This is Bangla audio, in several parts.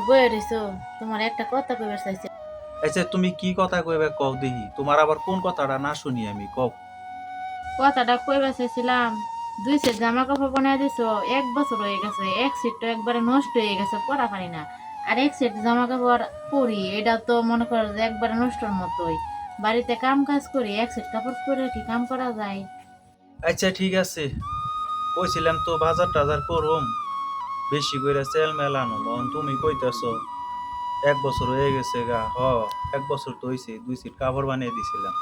বয়ে রইছো, তোমার একটা কথা কইবার চাইছে। আচ্ছা তুমি কি কথা কইবে কও দেখি, তোমার আবার কোন কথাটা না শুনি আমি কও। কথাটা কইবার চাইছিলাম, 2 সেট জামা কাপড় বানায় দিছো, 1 বছর হয়ে গেছে, এক সেট তো একবারে নষ্ট হয়ে গেছে, পরা পারি না। আর এক সেট জামা কাপড় পরি, এটা তো মনে করো যে একবারে নষ্টর মতোই। বাড়িতে কাম কাজ করি, এক সেট কাপড় পরে কি কাম করা যায়? আচ্ছা ঠিক আছে, কইছিলাম তো বাজার টাজার করুম, বেশি কইরা সেল মেলানো, মন তুমি কইতাছো 1 বছর হয়ে গেছে গা। 1 বছর তো হইছে, 2 সিট কাপড় বানিয়ে দিছিলাম।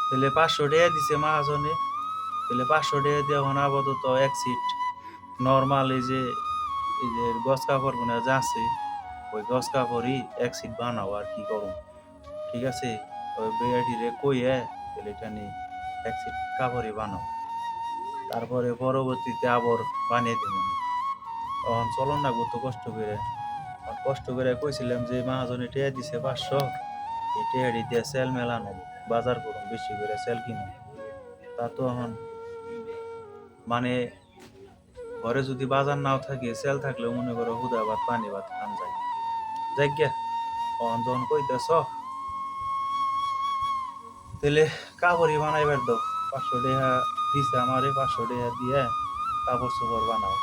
তাহলে 500 টাকা দিছে মহাজনে, তাহলে 500 টাকা দিয়ে এখন আপাতত এক সিট নর্মাল এই যে গস কাপড় গুনা যা আছে, ওই গস কাপড়ই এক সিট বানাও আর কি করুম। ঠিক আছে, ওই বেয়াটিরে কইয়ে তাহলে এটা নিয়ে এক সিট কাপড়ই বানাও, তারপরে পরবর্তীতে আবার বানিয়ে দিব। তখন চলো না কত কষ্ট করে, আর কষ্ট করে কইছিলাম যে মহাজনে টিয়া দিছে 500, এই টিয়াটি দিয়ে সেল মেলানো, বাজার করুম, বেশি করে সেল কিনুম। তা তো এখন মানে ঘরে যদি বাজার নাও থাকে, সেল থাকলেও মনে করো হুদা ভাত পানি ভাত খান যায়। যাই গিয়া অন যখন কইতেছ তাহলে কাপড়ই বানাইবার দাও। 500 টাকা দিছে আমারে, 500 টাকা দিয়ে কাপড় চোপড় বানাও।